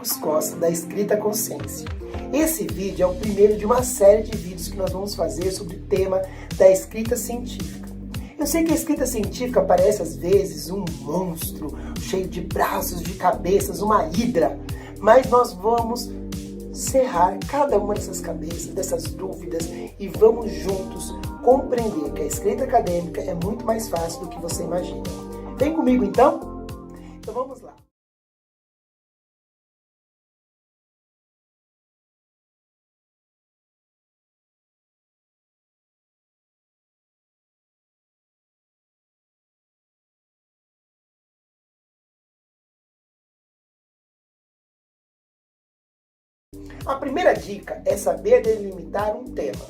Marcos Costa, da Escrita Consciência. Esse vídeo é o primeiro de uma série de vídeos que nós vamos fazer sobre o tema da escrita científica. Eu sei que a escrita científica parece às vezes um monstro, cheio de braços, de cabeças, uma hidra, mas nós vamos cerrar cada uma dessas cabeças, dessas dúvidas, e vamos juntos compreender que a escrita acadêmica é muito mais fácil do que você imagina. Vem comigo então? Então vamos lá. A primeira dica é saber delimitar um tema.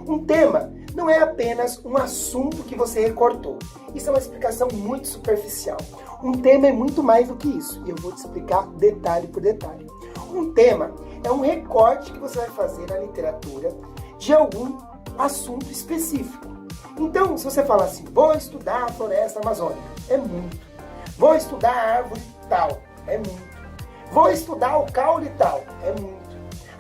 Um tema não é apenas um assunto que você recortou. Isso é uma explicação muito superficial. Um tema é muito mais do que isso, e eu vou te explicar detalhe por detalhe. Um tema é um recorte que você vai fazer na literatura de algum assunto específico. Então, se você falar assim, vou estudar a floresta amazônica, é muito. Vou estudar a árvore tal, é muito. Vou estudar o caule tal, é muito.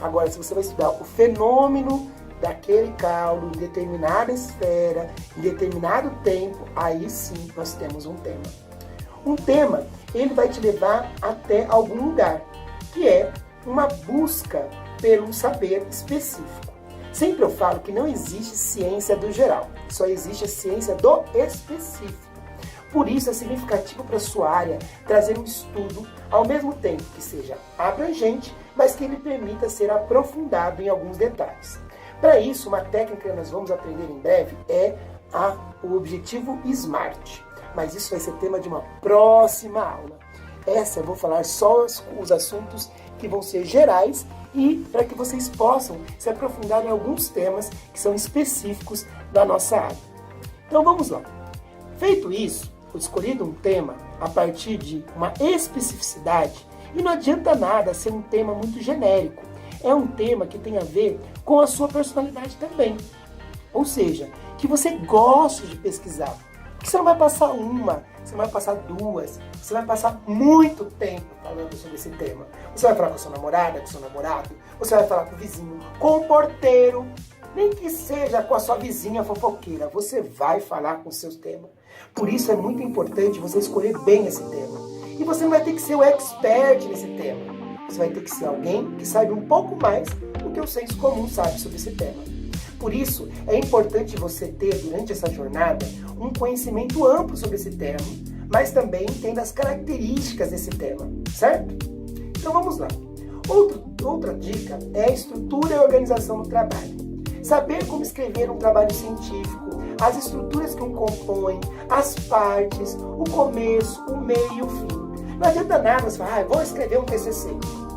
Agora, se você vai estudar o fenômeno daquele caule em determinada esfera, em determinado tempo, aí sim nós temos um tema. Um tema, ele vai te levar até algum lugar, que é uma busca pelo saber específico. Sempre eu falo que não existe ciência do geral, só existe a ciência do específico. Por isso é significativo para a sua área trazer um estudo ao mesmo tempo que seja abrangente, mas que ele permita ser aprofundado em alguns detalhes. Para isso, uma técnica que nós vamos aprender em breve é o objetivo SMART. Mas isso vai ser tema de uma próxima aula. Essa eu vou falar só os assuntos que vão ser gerais e para que vocês possam se aprofundar em alguns temas que são específicos da nossa área. Então vamos lá. Feito isso, eu escolhido um tema a partir de uma especificidade, e não adianta nada ser um tema muito genérico. É um tema que tem a ver com a sua personalidade também. Ou seja, que você goste de pesquisar. Porque você não vai passar uma, você não vai passar duas, você vai passar muito tempo falando sobre esse tema. Você vai falar com a sua namorada, com o seu namorado, você vai falar com o vizinho, com o porteiro, nem que seja com a sua vizinha fofoqueira, você vai falar com o seu tema. Por isso é muito importante você escolher bem esse tema. E você não vai ter que ser o expert nesse tema. Você vai ter que ser alguém que sabe um pouco mais do que o senso comum sabe sobre esse tema. Por isso, é importante você ter, durante essa jornada, um conhecimento amplo sobre esse tema, mas também entenda as características desse tema, certo? Então vamos lá. Outra dica é a estrutura e a organização do trabalho. Saber como escrever um trabalho científico, as estruturas que o compõem, as partes, o começo, o meio e o fim. Não adianta nada você falar, vou escrever um TCC.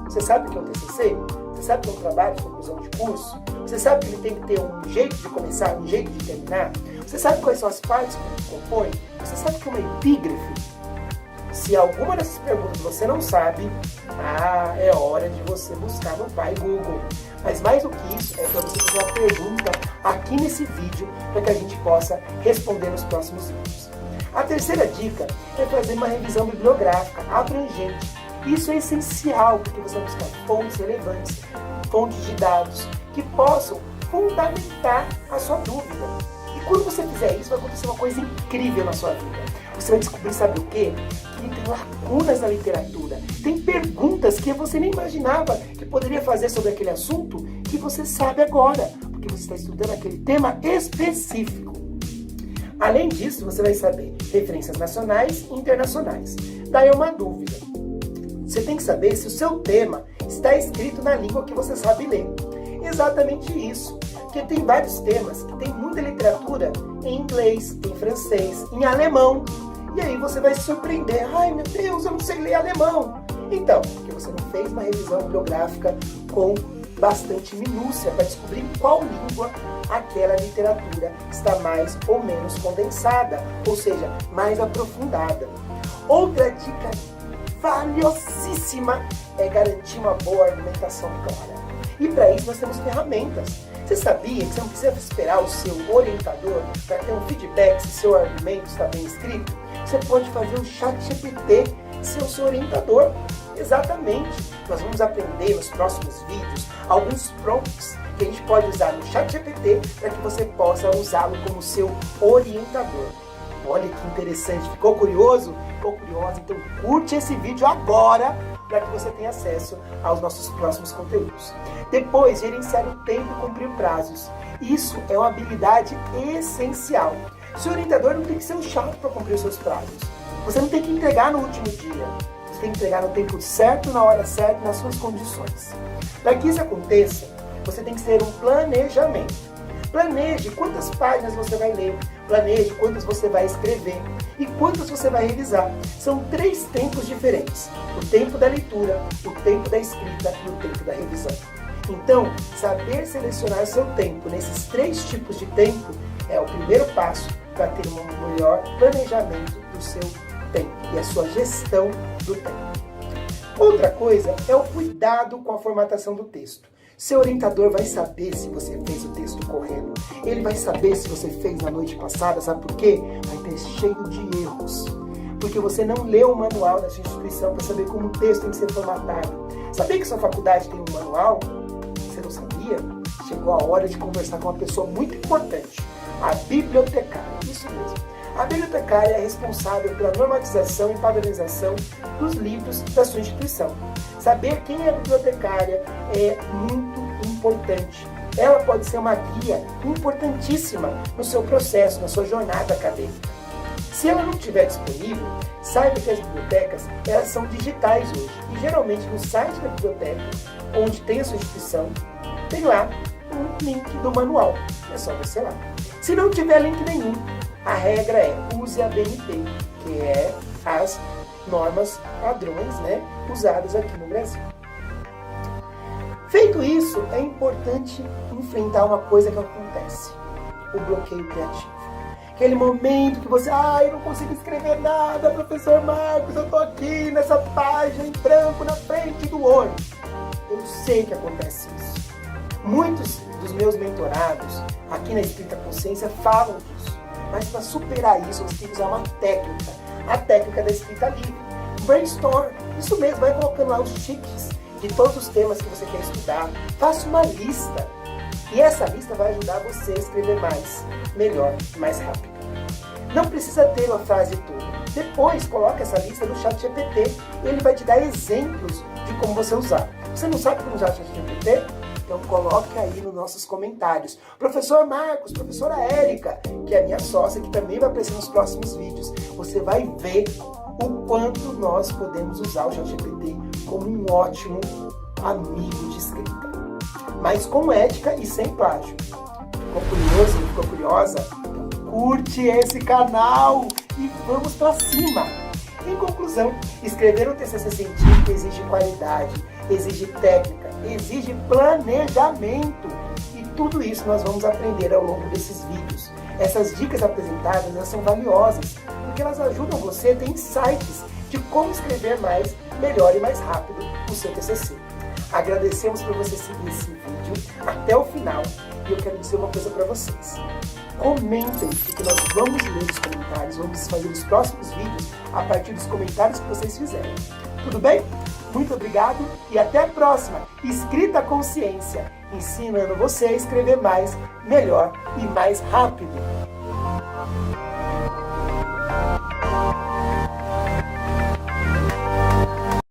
Você sabe o que é um TCC? Você sabe que é um trabalho de conclusão de curso? Você sabe que ele tem que ter um jeito de começar, um jeito de terminar? Você sabe quais são as partes que compõem? Você sabe que é uma epígrafe? Se alguma dessas perguntas você não sabe, é hora de você buscar no pai Google. Mas mais do que isso, é para você fazer uma pergunta aqui nesse vídeo, para que a gente possa responder nos próximos vídeos. A terceira dica é fazer uma revisão bibliográfica abrangente. Isso é essencial, porque você vai buscar fontes relevantes, fontes de dados que possam fundamentar a sua dúvida. E quando você fizer isso, vai acontecer uma coisa incrível na sua vida. Você vai descobrir, sabe o quê? Que tem lacunas na literatura. Tem perguntas que você nem imaginava que poderia fazer sobre aquele assunto que você sabe agora, porque você está estudando aquele tema específico. Além disso, você vai saber referências nacionais e internacionais. Daí é uma dúvida. Você tem que saber se o seu tema está escrito na língua que você sabe ler. Exatamente isso. Porque tem vários temas que tem muita literatura em inglês, em francês, em alemão. E aí você vai se surpreender. Ai, meu Deus, eu não sei ler alemão. Então, porque você não fez uma revisão bibliográfica com bastante minúcia para descobrir em qual língua aquela literatura está mais ou menos condensada, ou seja, mais aprofundada. Outra dica valiosíssima é garantir uma boa argumentação clara. E para isso nós temos ferramentas. Você sabia que você não precisa esperar o seu orientador para ter um feedback se seu argumento está bem escrito? Você pode fazer o ChatGPT ser o seu orientador. Exatamente. Nós vamos aprender nos próximos vídeos alguns prompts que a gente pode usar no ChatGPT para que você possa usá-lo como seu orientador. Olha que interessante. Ficou curioso? Ficou curiosa? Então curte esse vídeo agora para que você tenha acesso aos nossos próximos conteúdos. Depois, gerenciar o tempo e cumprir prazos. Isso é uma habilidade essencial. Seu orientador não tem que ser um chato para cumprir os seus prazos. Você não tem que entregar no último dia. Você tem que entregar no tempo certo, na hora certa, nas suas condições. Para que isso aconteça, você tem que ter um planejamento. Planeje quantas páginas você vai ler, planeje quantas você vai escrever e quantas você vai revisar. São 3 tempos diferentes: o tempo da leitura, o tempo da escrita e o tempo da revisão. Então, saber selecionar seu tempo nesses 3 tipos de tempo é o primeiro passo para ter um melhor planejamento do seu tempo e a sua gestão do tempo. Outra coisa é o cuidado com a formatação do texto. Seu orientador vai saber se você fez o texto correto. Ele vai saber se você fez na noite passada, sabe por quê? Vai ter cheio de erros. Porque você não leu o manual da sua instituição para saber como o texto tem que ser formatado. Sabia que sua faculdade tem um manual? Você não sabia? Chegou a hora de conversar com uma pessoa muito importante, a bibliotecária. Isso mesmo. A bibliotecária é responsável pela normatização e padronização dos livros da sua instituição. Saber quem é a bibliotecária é muito importante. Ela pode ser uma guia importantíssima no seu processo, na sua jornada acadêmica. Se ela não estiver disponível, saiba que as bibliotecas elas são digitais hoje. E geralmente no site da biblioteca, onde tem a sua instituição, tem lá um link do manual. É só você lá. Se não tiver link nenhum, a regra é use a BNT, que é as normas padrões, usadas aqui no Brasil. Feito isso, é importante enfrentar uma coisa que acontece: o bloqueio criativo. Aquele momento que você, eu não consigo escrever nada, professor Marcos, eu tô aqui nessa página em branco na frente do olho. Eu sei que acontece isso. Muitos dos meus mentorados aqui na Escrita Consciência falam disso. Mas para superar isso, você tem que usar uma técnica, a técnica da escrita livre. Brainstorm, isso mesmo, vai colocando lá os tiques de todos os temas que você quer estudar. Faça uma lista. E essa lista vai ajudar você a escrever mais, melhor e mais rápido. Não precisa ter uma frase toda. Depois, coloque essa lista no ChatGPT. Ele vai te dar exemplos de como você usar. Você não sabe como usar o ChatGPT? Então coloque aí nos nossos comentários. Professor Marcos, professora Érica, que é minha sócia, que também vai aparecer nos próximos vídeos. Você vai ver o quanto nós podemos usar o ChatGPT como um ótimo amigo de escrita. Mas com ética e sem plágio. Ficou curioso? Ficou curiosa? Então curte esse canal e vamos pra cima! Em conclusão, escrever um TCC científico exige qualidade, exige técnica, exige planejamento. E tudo isso nós vamos aprender ao longo desses vídeos. Essas dicas apresentadas elas são valiosas, porque elas ajudam você a ter insights de como escrever mais, melhor e mais rápido o seu TCC. Agradecemos por você seguir esse vídeo até o final e eu quero dizer uma coisa para vocês. Comentem, porque nós vamos ler os comentários, vamos fazer os próximos vídeos a partir dos comentários que vocês fizerem. Tudo bem? Muito obrigado e até a próxima. Escrita Consciência, ensinando você a escrever mais, melhor e mais rápido.